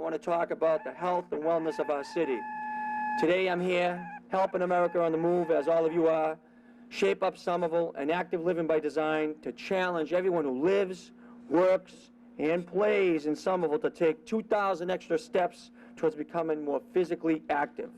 want to talk about the health and wellness of our city. Today I'm here helping America on the move, as all of you are. Shape Up Somerville, an active living by design to challenge everyone who lives, works, and plays in Somerville to take 2,000 extra steps towards becoming more physically active.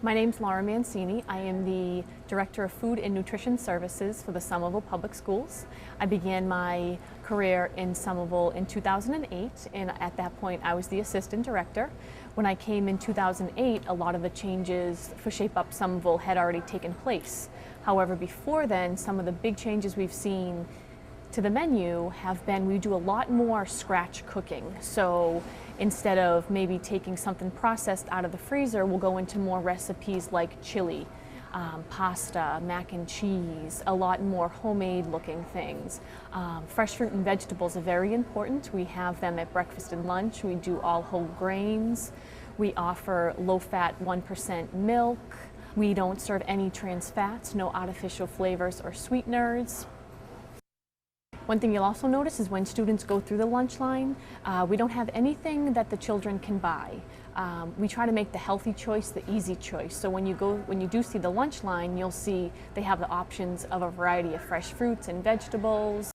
My name's Laura Mancini. I am the Director of Food and Nutrition Services for the Somerville Public Schools. I began my career in Somerville in 2008, and at that point I was the Assistant Director. When I came in 2008, a lot of the changes for Shape Up Somerville had already taken place. However, before then, some of the big changes we've seen to the menu have been, we do a lot more scratch cooking. So instead of maybe taking something processed out of the freezer, we'll go into more recipes like chili, pasta, mac and cheese, a lot more homemade looking things. Fresh fruit and vegetables are very important. We have them at breakfast and lunch. We do all whole grains. We offer low-fat 1% milk. We don't serve any trans fats, no artificial flavors or sweeteners. One thing you'll also notice is when students go through the lunch line, we don't have anything that the children can buy. We try to make the healthy choice the easy choice. So when you do see the lunch line, you'll see they have the options of a variety of fresh fruits and vegetables.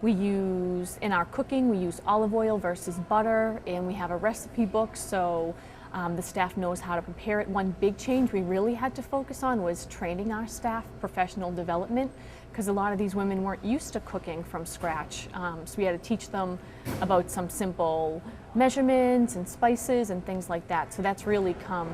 We use, in our cooking, we use olive oil versus butter, and we have a recipe book, so the staff knows how to prepare it. One big change we really had to focus on was training our staff, professional development, because a lot of these women weren't used to cooking from scratch. So we had to teach them about some simple measurements and spices and things like that. So that's really come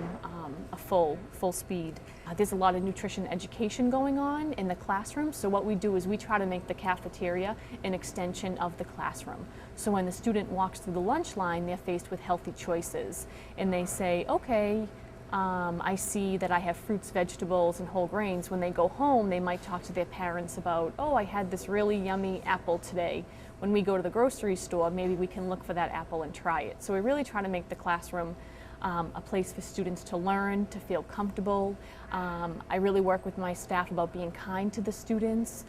a full speed. There's a lot of nutrition education going on in the classroom. So what we do is we try to make the cafeteria an extension of the classroom. So when the student walks through the lunch line, they're faced with healthy choices. And they say, okay, I see that I have fruits, vegetables, and whole grains. When they go home, they might talk to their parents about, oh, I had this really yummy apple today. When we go to the grocery store, maybe we can look for that apple and try it. So we really try to make the classroom a place for students to learn, to feel comfortable. I really work with my staff about being kind to the students,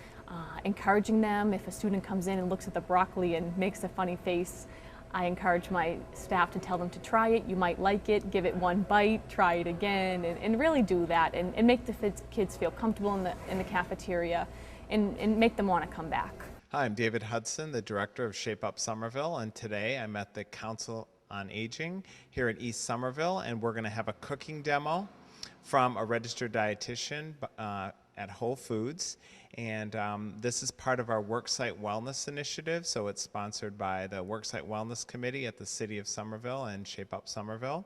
encouraging them. If a student comes in and looks at the broccoli and makes a funny face, I encourage my staff to tell them to try it. You might like it, give it one bite, try it again, and really do that, and make the kids feel comfortable in the cafeteria, and make them want to come back. Hi, I'm David Hudson, the Director of Shape Up Somerville, and today I'm at the Council on Aging here in East Somerville, and we're going to have a cooking demo from a registered dietitian at Whole Foods. And this is part of our Worksite Wellness Initiative, so it's sponsored by the Worksite Wellness Committee at the City of Somerville and Shape Up Somerville.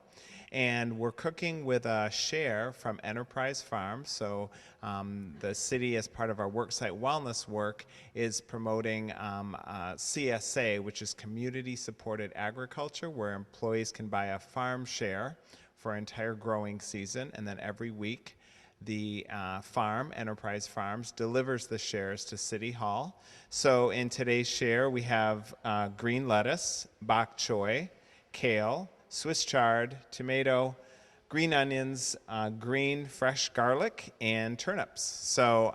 And we're cooking with a share from Enterprise Farms. So the city, as part of our Worksite Wellness work, is promoting CSA, which is Community Supported Agriculture, where employees can buy a farm share for an entire growing season, and then every week the farm, Enterprise Farms, delivers the shares to City Hall. So in today's share, we have green lettuce, bok choy, kale, Swiss chard, tomato, green onions, green fresh garlic, and turnips. So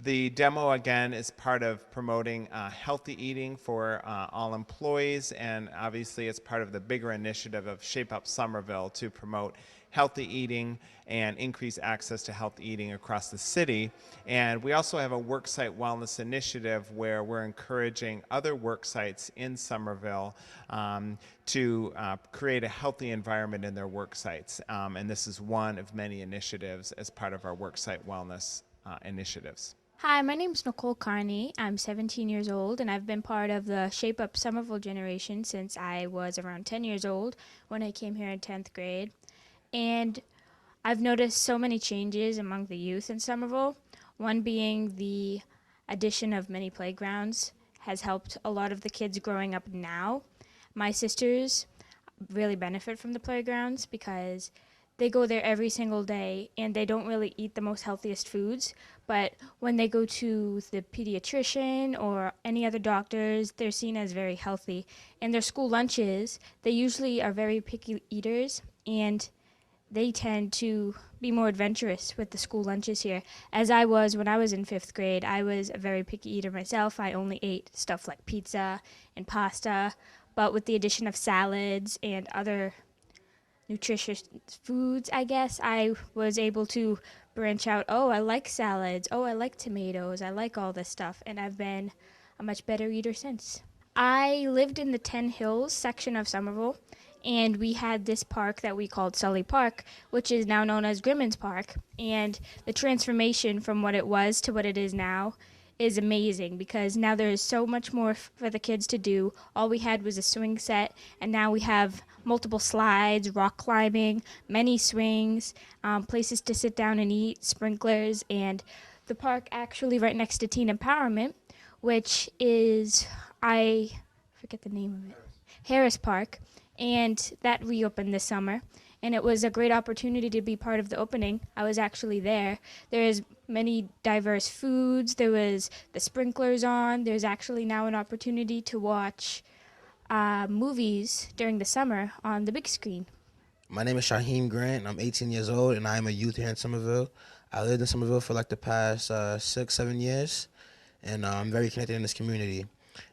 the demo, again, is part of promoting healthy eating for all employees, and obviously it's part of the bigger initiative of Shape Up Somerville to promote healthy eating and increase access to healthy eating across the city. And we also have a worksite wellness initiative where we're encouraging other work sites in Somerville to create a healthy environment in their work sites. And this is one of many initiatives as part of our worksite wellness initiatives. Hi, my name is Nicole Carney. I'm 17 years old, and I've been part of the Shape Up Somerville generation since I was around 10 years old when I came here in 10th grade. And I've noticed so many changes among the youth in Somerville, one being the addition of many playgrounds has helped a lot of the kids growing up now. My sisters really benefit from the playgrounds because they go there every single day and they don't really eat the most healthiest foods, but when they go to the pediatrician or any other doctors, they're seen as very healthy. And their school lunches, they usually are very picky eaters, and they tend to be more adventurous with the school lunches here. As I was when I was in 5th grade, I was a very picky eater myself. I only ate stuff like pizza and pasta, but with the addition of salads and other nutritious foods, I guess, I was able to branch out. Oh, I like salads. Oh, I like tomatoes. I like all this stuff, and I've been a much better eater since. I lived in the 10 Hills section of Somerville, and we had this park that we called Sully Park, which is now known as Grimmonds Park. And the transformation from what it was to what it is now is amazing, because now there is so much more for the kids to do. All we had was a swing set, and now we have multiple slides, rock climbing, many swings, places to sit down and eat, sprinklers, and the park actually right next to Teen Empowerment, which is, I forget the name of it, Harris Park, and that reopened this summer. And it was a great opportunity to be part of the opening. I was actually there. There is many diverse foods. There was the sprinklers on. There's actually now an opportunity to watch movies during the summer on the big screen. My name is Shaheem Grant. I'm 18 years old, and I am a youth here in Somerville. I lived in Somerville for like the past 6-7 years, and I'm very connected in this community.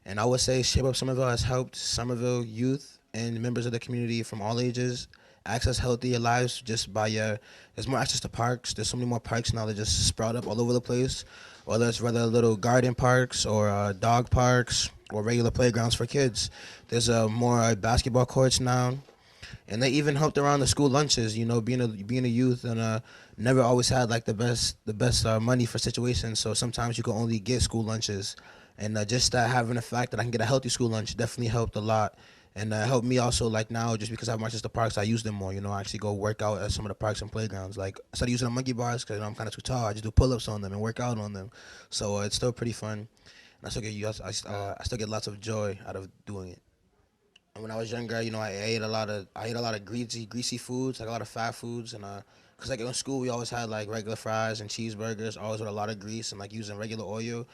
And I would say Shape Up Somerville has helped Somerville youth and members of the community from all ages access healthier lives just by there's more access to parks. There's so many more parks now that just sprout up all over the place, whether it's rather little garden parks or dog parks or regular playgrounds for kids. There's more basketball courts now, and they even helped around the school lunches. You know, being a youth and never always had like the best money for situations. So sometimes you can only get school lunches, and just having the fact that I can get a healthy school lunch definitely helped a lot. And helped me also, like now, just because I have access to parks, I use them more. You know, I actually go work out at some of the parks and playgrounds. Like, instead of using the monkey bars, because I'm kind of too tall, I just do pull-ups on them and work out on them. So it's still pretty fun. And I still get lots of joy out of doing it. And when I was younger, you know, I ate a lot of greasy foods, like a lot of fat foods. And because like in school, we always had like regular fries and cheeseburgers, always with a lot of grease and like using regular oil.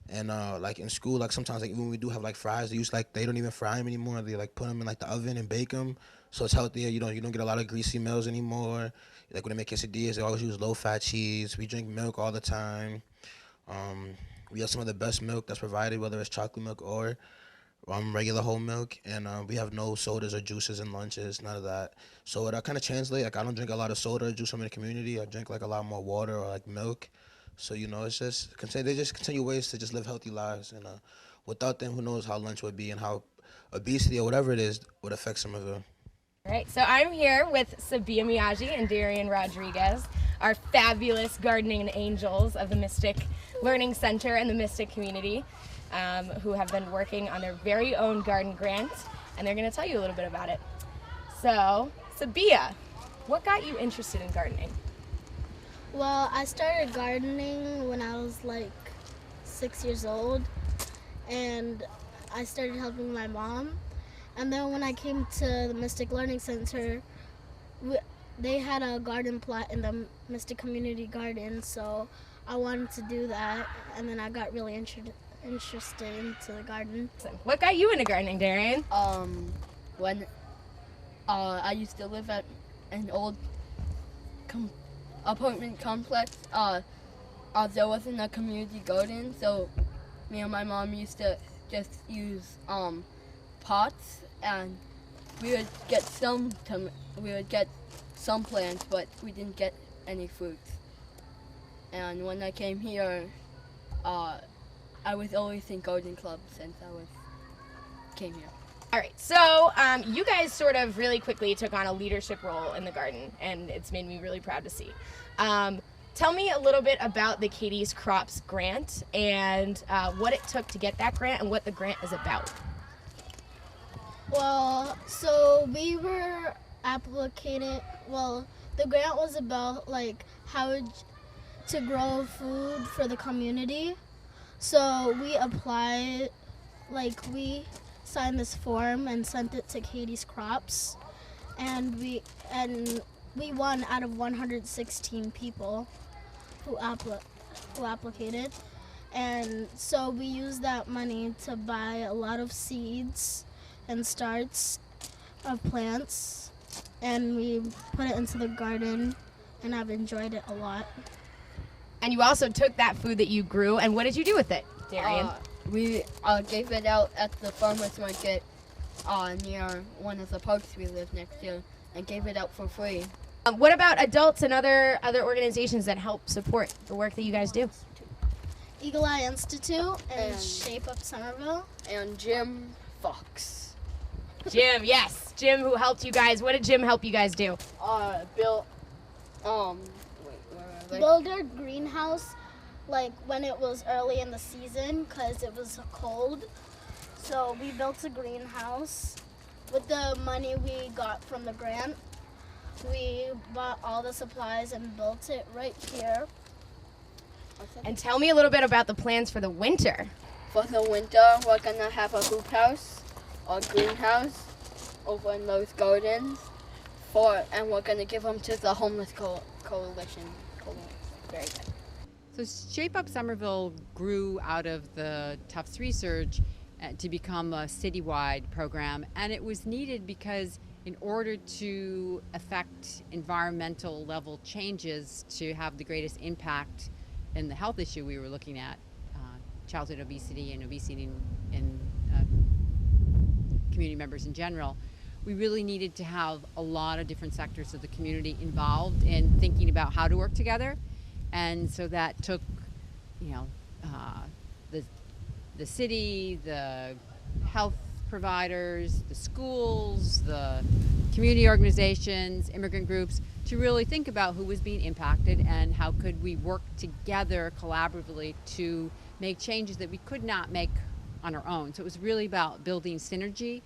And like in school, like sometimes like even when we do have like fries, they don't even fry them anymore. They like put them in like the oven and bake them, so it's healthier. You don't get a lot of greasy meals anymore. Like when they make quesadillas, they always use low fat cheese. We drink milk all the time. We have some of the best milk that's provided, whether it's chocolate milk or regular whole milk. And we have no sodas or juices in lunches, none of that. So it kind of translates. Like I don't drink a lot of soda or juice from the community. I drink like a lot more water or like milk. So, you know, it's just, they just continue ways to just live healthy lives. And without them, who knows how lunch would be and how obesity or whatever it is would affect Somerville. All right, so I'm here with Sabia Miyagi and Darian Rodriguez, our fabulous gardening angels of the Mystic Learning Center and the Mystic community, who have been working on their very own garden grant, and they're going to tell you a little bit about it. So, Sabia, what got you interested in gardening? Well, I started gardening when I was like 6 years old, and I started helping my mom. And then when I came to the Mystic Learning Center, they had a garden plot in the Mystic Community Garden, so I wanted to do that, and then I got really interested into the garden. What got you into gardening, Darian? When I used to live at an old apartment complex, there wasn't a community garden, so me and my mom used to just use pots, and we would get some plants, but we didn't get any fruits. And when I came here, I was always in garden club since came here. All right, so you guys sort of really quickly took on a leadership role in the garden, and it's made me really proud to see. Tell me a little bit about the Katie's Crops grant and what it took to get that grant and what the grant is about. Well, so we were the grant was about like how to grow food for the community. So we applied, we signed this form and sent it to Katie's Crops, and we won out of 116 people who applicated. And so we used that money to buy a lot of seeds and starts of plants and we put it into the garden, and I've enjoyed it a lot. And you also took that food that you grew, and what did you do with it, Darian? We gave it out at the farmer's market near one of the parks we live next to, and gave it out for free. What about adults and other organizations that help support the work that you guys do? Eagle Eye Institute and Shape Up Somerville. And Jim Fox. Jim, yes. Jim, who helped you guys. What did Jim help you guys do? Built, wait, where are they? Build our greenhouse like when it was early in the season because it was cold. So we built a greenhouse. With the money we got from the grant, we bought all the supplies and built it right here. And tell me a little bit about the plans for the winter. For the winter, we're gonna have a hoop house or greenhouse over in those gardens, and we're gonna give them to the homeless coalition. Very good. So Shape Up Somerville grew out of the Tufts research to become a citywide program, and it was needed because in order to affect environmental level changes to have the greatest impact in the health issue we were looking at, childhood obesity and obesity in community members in general, we really needed to have a lot of different sectors of the community involved in thinking about how to work together. And so that took, the city, the health providers, the schools, the community organizations, immigrant groups, to really think about who was being impacted and how could we work together collaboratively to make changes that we could not make on our own. So it was really about building synergy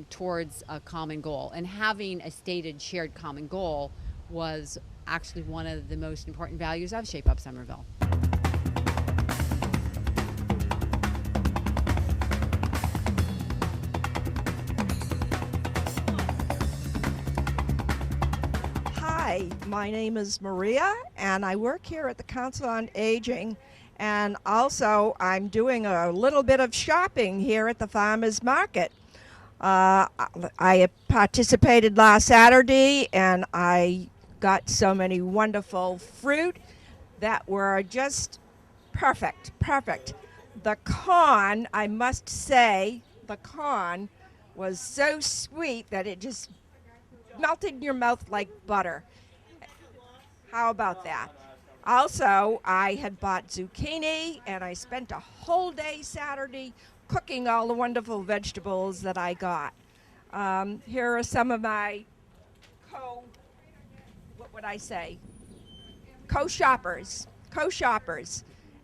towards a common goal, and having a stated shared common goal was actually one of the most important values of Shape Up Somerville. Hi, my name is Maria, and I work here at the Council on Aging, and also I'm doing a little bit of shopping here at the Farmers Market. I participated last Saturday, and I got so many wonderful fruit that were just perfect. The corn, I must say, the corn was so sweet that it just melted in your mouth like butter. How about that? Also, I had bought zucchini, and I spent a whole day Saturday cooking all the wonderful vegetables that I got. Here are some of my co-shoppers.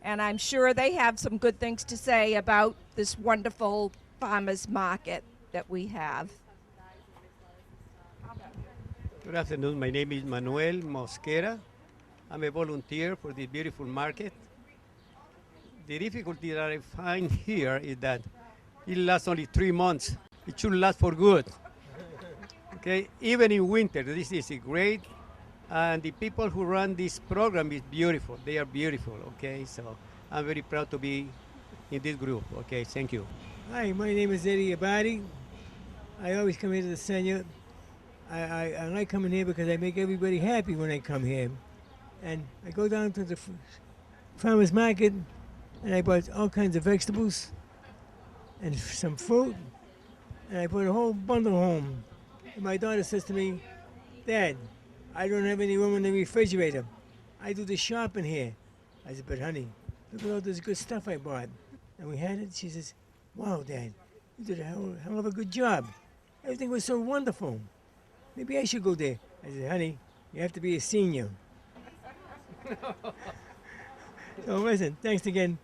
And I'm sure they have some good things to say about this wonderful farmers market that we have. Good afternoon. My name is Manuel Mosquera. I'm a volunteer for this beautiful market. The difficulty that I find here is that it lasts only 3 months. It should last for good. Okay, even in winter, this is great. And the people who run this program is beautiful. They are beautiful, okay? So I'm very proud to be in this group, okay? Thank you. Hi, my name is Eddie Abadi. I always come here to the senior. I like coming here because I make everybody happy when I come here. And I go down to the farmer's market, and I bought all kinds of vegetables and some fruit, and I put a whole bundle home. And my daughter says to me, Dad, I don't have any room in the refrigerator. I do the shopping here. I said, but honey, look at all this good stuff I bought. And we had it. She says, wow, Dad, you did a hell of a good job. Everything was so wonderful. Maybe I should go there. I said, honey, you have to be a senior. So listen, thanks again.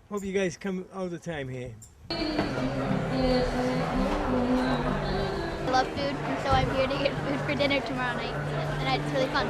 Hope you guys come all the time here. I love food, and so I'm here to get food for dinner tomorrow night, and it's really fun.